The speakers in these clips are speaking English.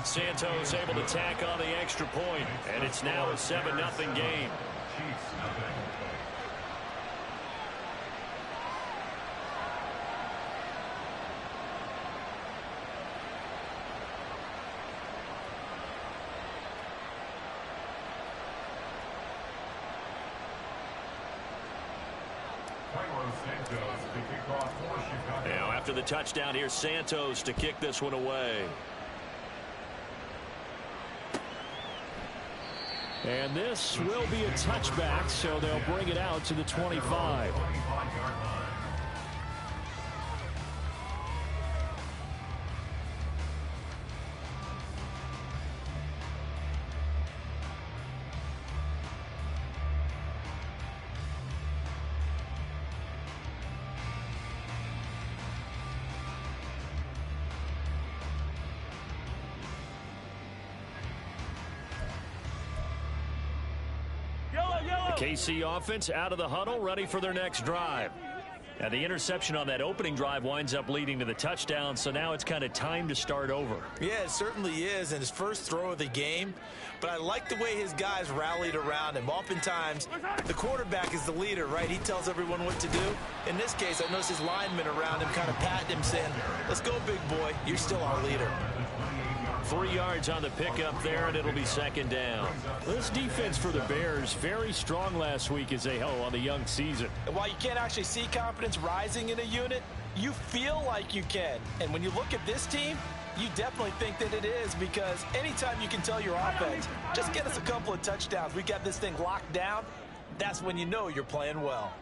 Santos able to tack on the extra point, and it's now a 7-0 game. Now after the touchdown, here's Santos to kick this one away. And this will be a touchback, so they'll bring it out to the 25. KC offense out of the huddle, ready for their next drive. Now the interception on that opening drive winds up leading to the touchdown, so now it's kind of time to start over. Yeah, it certainly is, and his first throw of the game. But I like the way his guys rallied around him. Oftentimes, the quarterback is the leader, right? He tells everyone what to do. In this case, I noticed his linemen around him kind of patting him, saying, let's go, big boy. You're still our leader. 3 yards on the pickup there, and it'll be second down. This defense for the Bears, very strong last week as they on the young season. And while you can't actually see confidence rising in a unit, you feel like you can. And when you look at this team, you definitely think that it is, because anytime you can tell your offense, just get us a couple of touchdowns, we got this thing locked down, that's when you know you're playing well.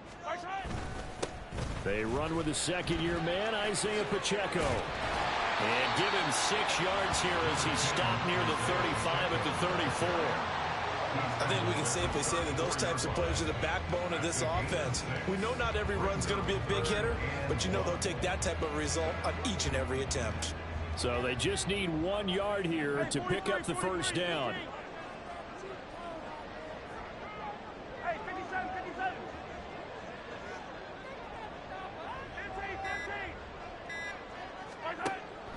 They run with a second-year man, Isaiah Pacheco. And give him 6 yards here as he stopped near the 35 at the 34. I think we can safely say that those types of players are the backbone of this offense. We know not every run's going to be a big hitter, but you know they'll take that type of result on each and every attempt. So they just need 1 yard here to pick up the first down.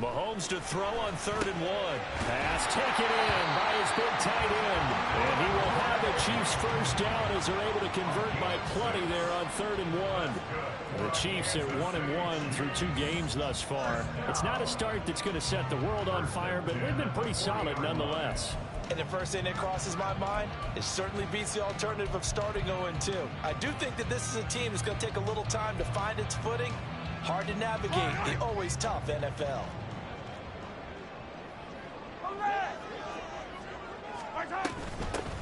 Mahomes to throw on 3rd and 1. Pass taken in by his big tight end. And he will have the Chiefs first down as they're able to convert by plenty there on 3rd and 1. The Chiefs at 1-1 through 2 games thus far. It's not a start that's going to set the world on fire, but they've been pretty solid nonetheless. And the first thing that crosses my mind, it certainly beats the alternative of starting 0-2. I do think that this is a team that's going to take a little time to find its footing. Hard to navigate the always tough NFL.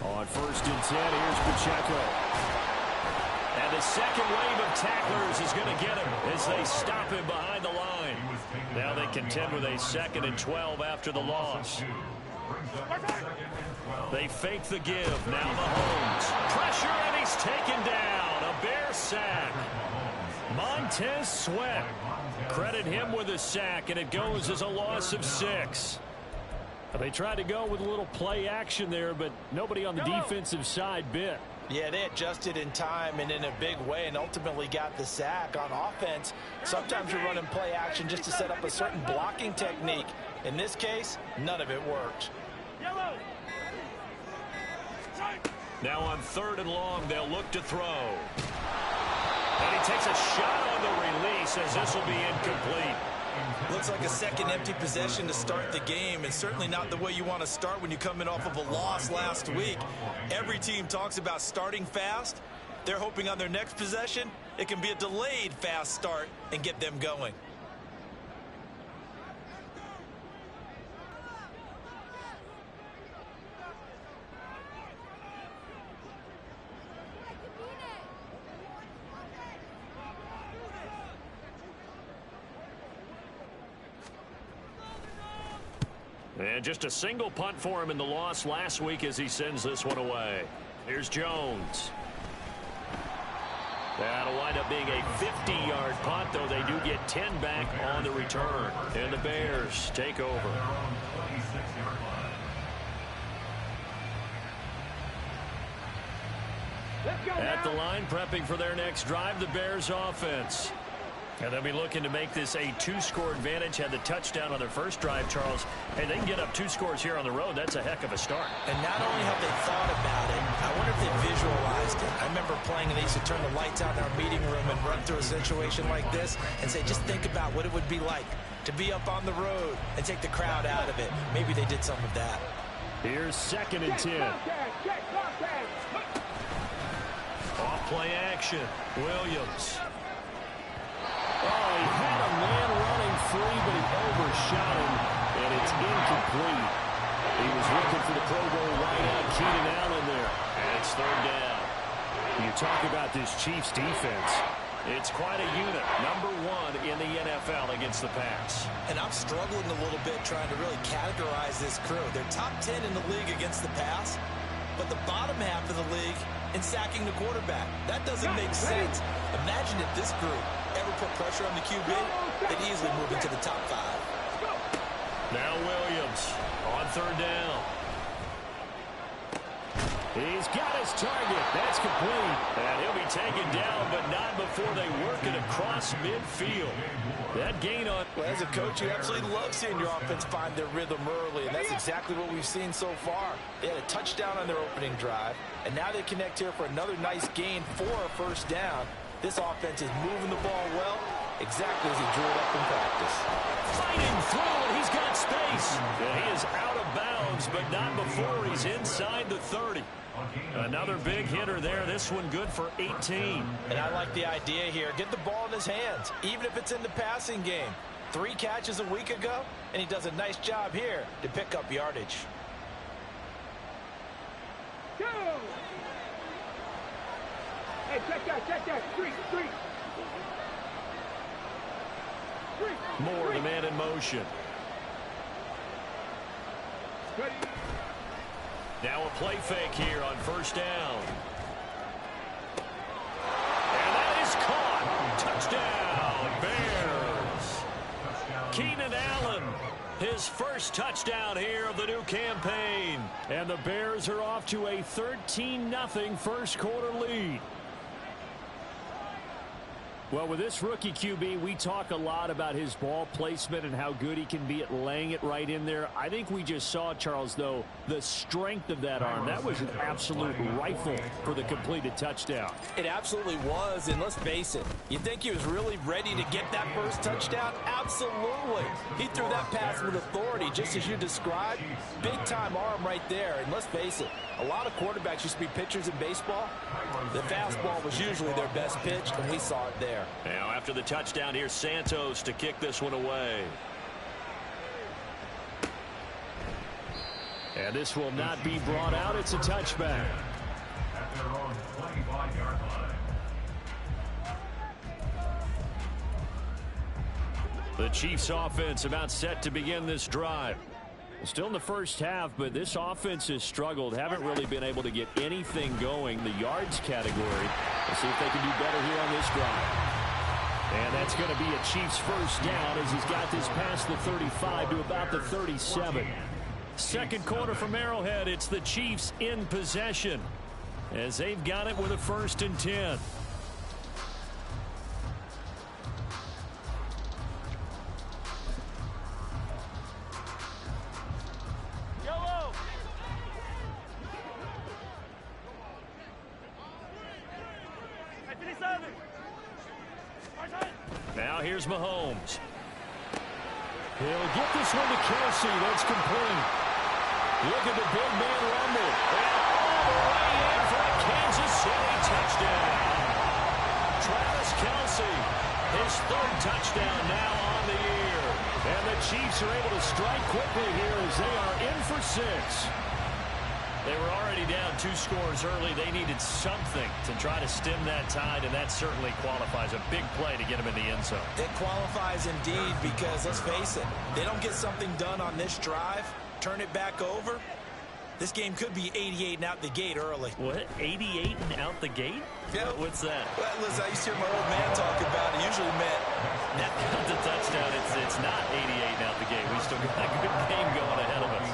On 1st and 10, here's Pacheco. And the second wave of tacklers is going to get him as they stop him behind the line. Now they contend with a 2nd and 12 after the loss. They fake the give. Now Mahomes. Pressure, and he's taken down. A Bear sack. Montez Sweat. Credit him with a sack, and it goes as a loss of 6. They tried to go with a little play action there, but nobody on the defensive side bit. Yeah, they adjusted in time and in a big way and ultimately got the sack. On offense, sometimes you're running play action just to set up a certain blocking technique. In this case, none of it worked. Now on 3rd and long, they'll look to throw. And he takes a shot on the release as this will be incomplete. Looks like a second empty possession to start the game, and certainly not the way you want to start when you come in off of a loss last week. Every team talks about starting fast. They're hoping on their next possession, it can be a delayed fast start and get them going. And just a single punt for him in the loss last week as he sends this one away. Here's Jones. That'll wind up being a 50-yard punt, though they do get 10 back on the return. And the Bears take over. At the line, prepping for their next drive, the Bears offense. And they'll be looking to make this a 2-score advantage. Had the touchdown on their first drive, Charles. Hey, they can get up 2 scores here on the road. That's a heck of a start. And not only have they thought about it, I wonder if they visualized it. I remember playing and they used to turn the lights out in our meeting room and run through a situation like this and say, just think about what it would be like to be up on the road and take the crowd out of it. Maybe they did some of that. Here's 2nd and 10. Off-play action. Williams. Oh, he had a man running free, but he overshot him, and it's incomplete. He was looking for the Pro Bowl wideout, Keenan Allen there. And it's 3rd down. You talk about this Chiefs defense. It's quite a unit. Number 1 in the NFL against the pass. And I'm struggling a little bit trying to really categorize this crew. They're top 10 in the league against the pass, but the bottom half of the league in sacking the quarterback. That doesn't make sense. Imagine if this group ever put pressure on the QB, they'd easily move into the top 5. Now Williams on 3rd down. He's got his target. That's complete. And he'll be taken down, but not before they work it across midfield. That gain on... Well, as a coach, you absolutely love seeing your offense find their rhythm early, and that's exactly what we've seen so far. They had a touchdown on their opening drive, and now they connect here for another nice gain for a 1st down. This offense is moving the ball well, exactly as he drew it up in practice. Fighting through, and he's got space. And he is out of bounds, but not before he's inside the 30. Another big hitter there. This one good for 18. And I like the idea here. Get the ball in his hands, even if it's in the passing game. 3 catches a week ago, and he does a nice job here to pick up yardage. Go! Hey, check that. Street. Moore, the man in motion. Ready. Now a play fake here on 1st down. And that is caught. Touchdown, Bears. Keenan Allen, his first touchdown here of the new campaign. And the Bears are off to a 13-0 first quarter lead. Well, with this rookie QB, we talk a lot about his ball placement and how good he can be at laying it right in there. I think we just saw, Charles, though, the strength of that arm. That was an absolute rifle for the completed touchdown. It absolutely was, and let's face it, you think he was really ready to get that first touchdown? Absolutely. He threw that pass with authority, just as you described. Big-time arm right there, and let's face it, a lot of quarterbacks used to be pitchers in baseball. The fastball was usually their best pitch, and we saw it there. Now after the touchdown, here's Santos to kick this one away. And this will not be brought out. It's a touchback. At their own 25-yard line. The Chiefs offense about set to begin this drive. Still in the first half, but this offense has struggled. Haven't really been able to get anything going. The yards category. Let's see if they can do better here on this drive. And that's going to be a Chiefs first down as he's got this past the 35 to about the 37. Second quarter from Arrowhead. It's the Chiefs in possession as they've got it with a 1st and 10. Now here's Mahomes. He'll get this one to Kelsey. That's complete. Look at the big man rumble. And all the way in for a Kansas City touchdown. Travis Kelsey, his 3rd touchdown now on the year. And the Chiefs are able to strike quickly here as they are in for 6. They were already down 2 scores early. They needed something to try to stem that tide, and that certainly qualifies. A big play to get them in the end zone. It qualifies indeed because, let's face it, they don't get something done on this drive, turn it back over, this game could be 88 and out the gate early. What? 88 and out the gate? Yeah. What's that? Well, listen, I used to hear my old man talk about it. Usually meant not the touchdown. It's not 88 and out the gate. We still got a good game going ahead of us.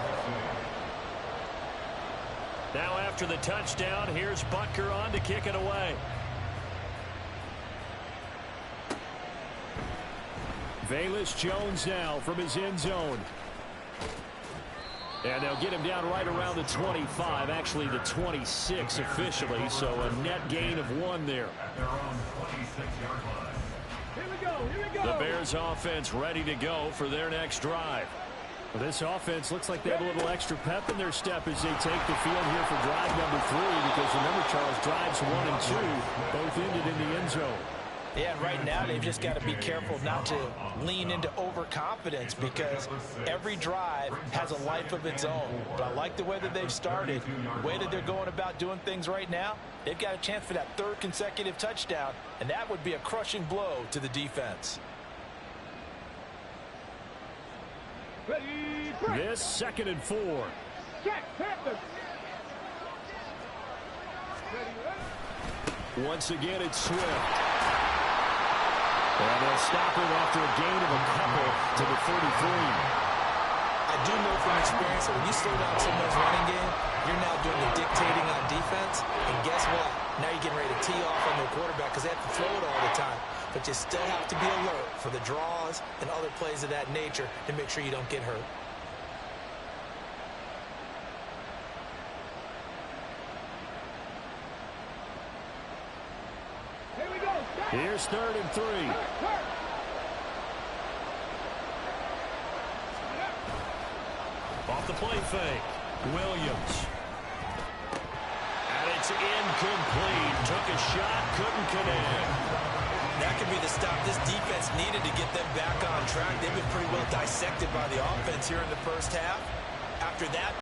Now after the touchdown, here's Butker on to kick it away. Velus Jones now from his end zone. And they'll get him down right around the 25, actually the 26 officially, so a net gain of 1 there. At their own 26-yard line. Here we go. Here we go. The Bears offense ready to go for their next drive. Well, this offense looks like they have a little extra pep in their step as they take the field here for drive number 3, because remember, Charles, drives 1 and 2 both ended in the end zone. Yeah, and right now they've just got to be careful not to lean into overconfidence, because every drive has a life of its own. But I like the way that they've started, the way that they're going about doing things right now. They've got a chance for that 3rd consecutive touchdown, and that would be a crushing blow to the defense. Ready, break. This 2nd and 4. Check, Panthers. Ready, ready. Once again, it's Swift. And they'll stop him after a gain of a couple to the 33. I do know from experience that when you slow down someone's running game, you're now doing the dictating on defense. And guess what? Now you're getting ready to tee off on their quarterback, because they have to throw it all the time. But you still have to be alert for the draws and other plays of that nature to make sure you don't get hurt. Here we go. Check. Here's 3rd and 3. Turn. Off the play fake. Williams. And it's incomplete. Took a shot, couldn't connect. That could be the stop this defense needed to get them back on track. They've been pretty well dissected by the offense here in the first half. After that,